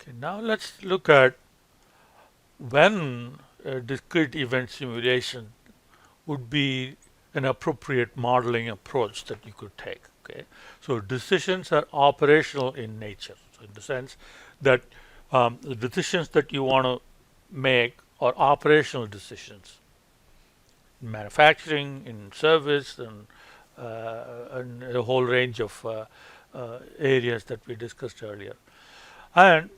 Okay, now let's look at when a discrete event simulation would be an appropriate modeling approach that you could take. Okay, so decisions are operational in nature, so in the sense that the decisions that you want to make are operational decisions in manufacturing, in service, and a whole range of areas that we discussed earlier. And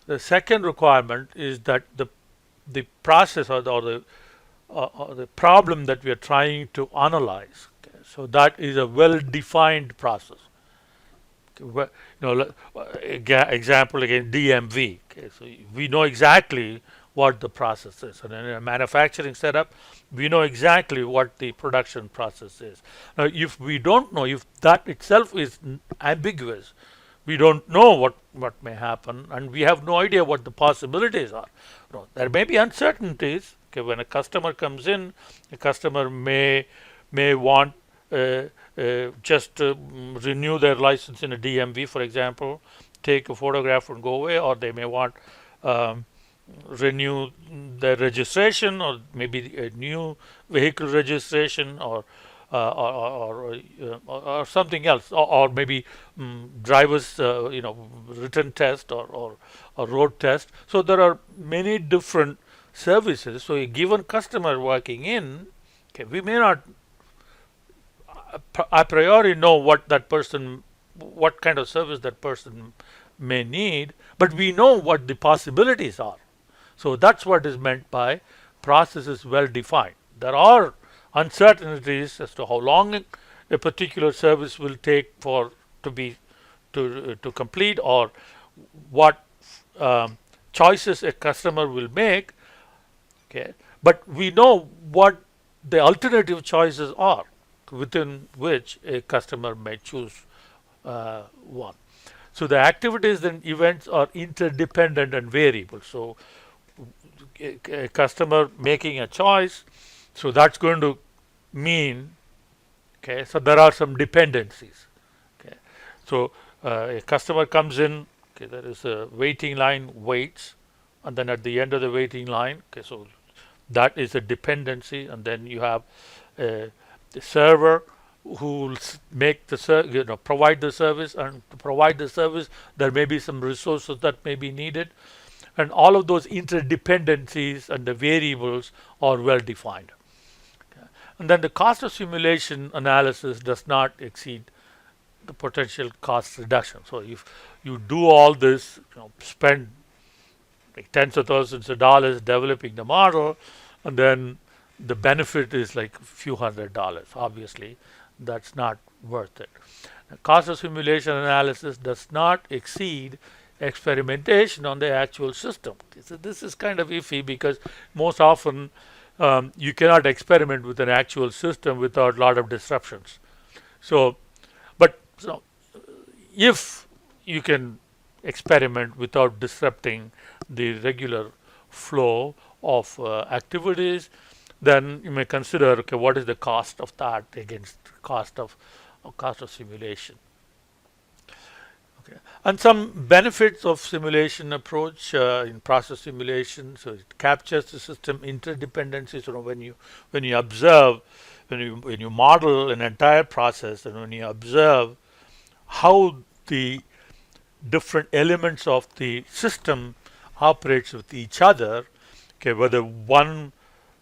the second requirement is that the process or the problem that we are trying to analyze. Okay, so that is a well-defined process. Okay, example again, DMV. Okay, so we know exactly what the process is, and in a manufacturing setup, we know exactly what the production process is. Now, if we don't know, if that itself is ambiguous, we don't know what may happen, and we have no idea what the possibilities are. There may be uncertainties. Okay, when a customer comes in, a customer may want just renew their license in a DMV, for example, take a photograph and go away, or they may want um, renew their registration, or maybe a new vehicle registration, or something else, or maybe drivers, written test or road test. So there are many different services. So a given customer walking in, okay, we may not a priori know what kind of service that person may need, but we know what the possibilities are. So that's what is meant by process is well defined. There are uncertainties as to how long a particular service will take for to complete, or what choices a customer will make. Okay, but we know what the alternative choices are within which a customer may choose one. So the activities and events are interdependent and variable. So a customer making a choice, so that's going to mean, okay, so there are some dependencies. Okay, so a customer comes in, okay, there is a waiting line, waits, and then at the end of the waiting line, okay, so that is a dependency, and then you have the server who will make the provide the service, and to provide the service there may be some resources that may be needed, and all of those interdependencies and the variables are well defined. Okay. And then the cost of simulation analysis does not exceed the potential cost reduction. So if you do all this, spend like tens of thousands of dollars developing the model, and then the benefit is like a few $100. Obviously, that's not worth it. The cost of simulation analysis does not exceed experimentation on the actual system. So this is kind of iffy because most often you cannot experiment with an actual system without a lot of disruptions. So, so if you can experiment without disrupting the regular flow of activities, then you may consider, okay, what is the cost of that against cost of simulation. Okay, and some benefits of simulation approach in process simulation. So it captures the system interdependencies. So when you observe, when you model an entire process, and when you observe how the different elements of the system operates with each other, okay, whether one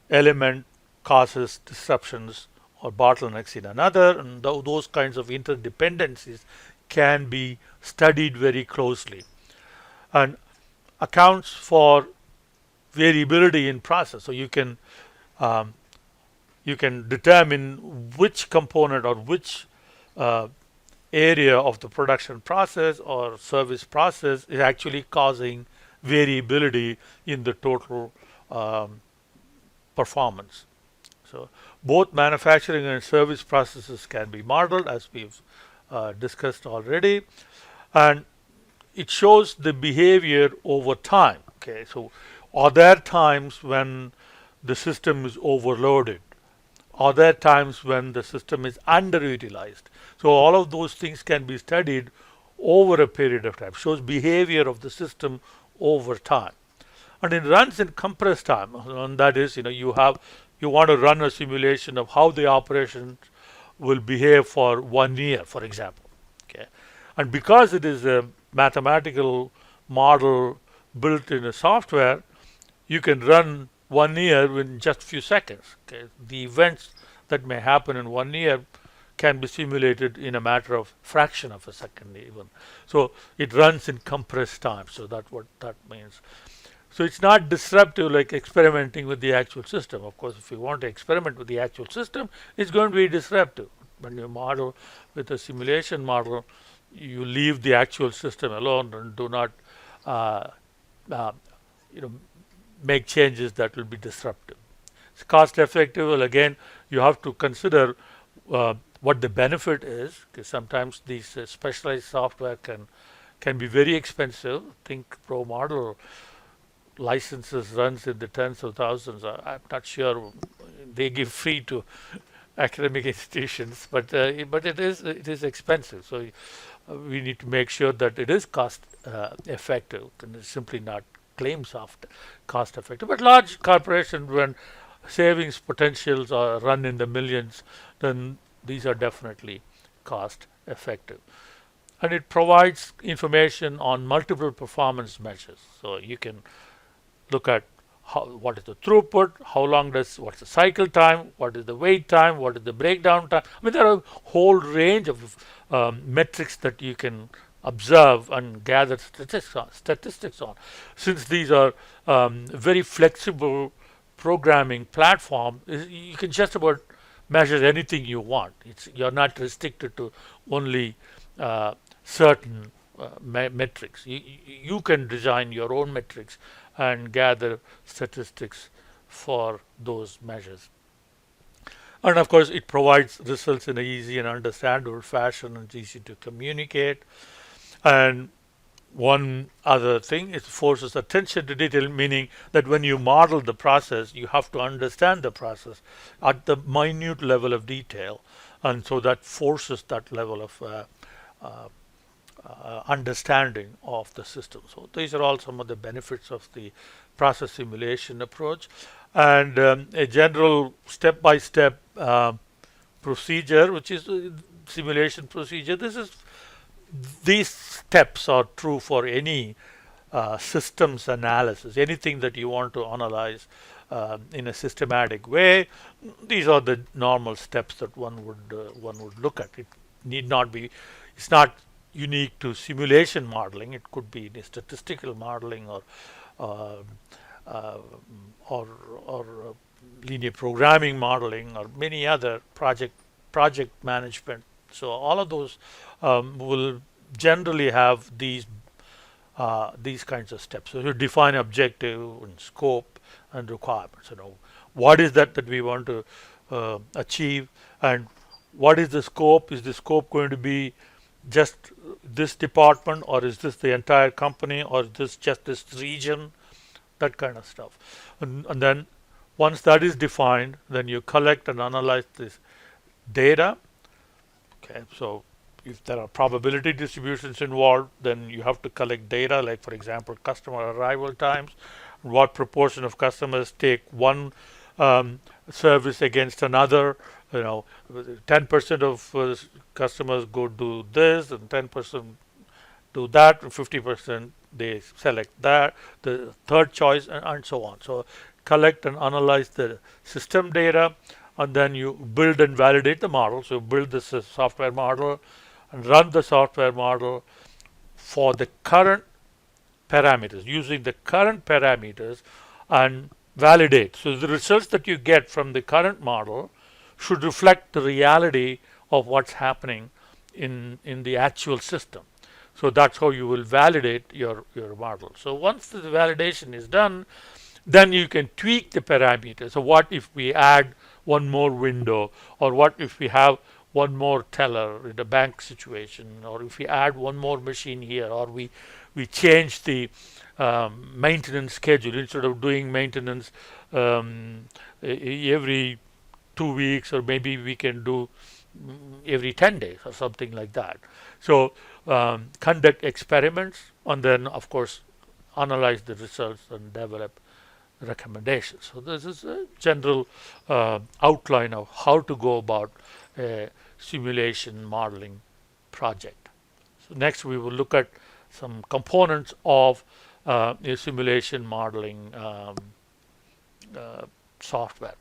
element causes disruptions or bottlenecks in another, and those kinds of interdependencies can be studied very closely, and accounts for variability in process. So um, you can determine which component or which area of the production process or service process is actually causing variability in the total performance. So both manufacturing and service processes can be modeled, as we've discussed already, and it shows the behavior over time. Okay, so are there times when the system is overloaded? Are there times when the system is underutilized? So all of those things can be studied over a period of time. Shows behavior of the system over time. And it runs in compressed time. And that is, you want to run a simulation of how the operations will behave for 1 year, for example. Okay, and because it is a mathematical model built in a software, you can run 1 year in just few seconds. Okay, the events that may happen in 1 year can be simulated in a matter of fraction of a second even. So it runs in compressed time. So that's what that means. So it's not disruptive like experimenting with the actual system. Of course, if you want to experiment with the actual system, it's going to be disruptive. When you model with a simulation model, you leave the actual system alone and do not, uh, uh, you know, make changes that will be disruptive. It's cost effective. Well, again, you have to consider what the benefit is, because sometimes these specialized software can be very expensive. Think Pro Model licenses runs in the tens of thousands. I'm not sure they give free to academic institutions, but it is expensive. So we need to make sure that it is cost effective, and it's simply not claim soft cost effective. But large corporations, when savings potentials are run in the millions, then these are definitely cost effective. And it provides information on multiple performance measures. So you can look at what is the throughput, what's the cycle time, what is the wait time, what is the breakdown time. I mean, there are a whole range of metrics that you can observe and gather statistics on. Since these are very flexible programming platform, you can just about measure anything you want. You're not restricted to only certain metrics. You can design your own metrics and gather statistics for those measures. And of course, it provides results in an easy and understandable fashion, and it's easy to communicate. And one other thing, it forces attention to detail, meaning that when you model the process, you have to understand the process at the minute level of detail. And so that forces that level of understanding of the system. So these are all some of the benefits of the process simulation approach. And a general step-by-step procedure, which is simulation procedure. These steps are true for any systems analysis, anything that you want to analyze in a systematic way. These are the normal steps that one would look at. It need not be. It's not unique to simulation modeling. It could be in statistical modeling or uh, uh, or linear programming modeling or many other project management. So all of those will generally have these kinds of steps. So you define objective and scope and requirements. What is that we want to achieve, and what is the scope? Is the scope going to be just this department, or is this the entire company, or is this just this region? That kind of stuff. And then once that is defined, then you collect and analyze this data. Okay, so if there are probability distributions involved, then you have to collect data, like for example, customer arrival times, what proportion of customers take one service against another. 10% of customers go do this, and 10% do that, and 50% they select that, the third choice, and so on. So collect and analyze the system data, and then you build and validate the model. So you build this software model and run the software model for the current parameters, using the current parameters, and validate. So the results that you get from the current model should reflect the reality of what's happening in the actual system. So that's how you will validate your model. So once the validation is done, then you can tweak the parameters. So what if we add one more window, or what if we have one more teller in a bank situation, or if we add one more machine here, or we change the maintenance schedule. Instead of doing maintenance every 2 weeks, or maybe we can do every 10 days or something like that. So conduct experiments, and then of course analyze the results and develop recommendations. So this is a general outline of how to go about a simulation modeling project. So next we will look at some components of a simulation modeling software.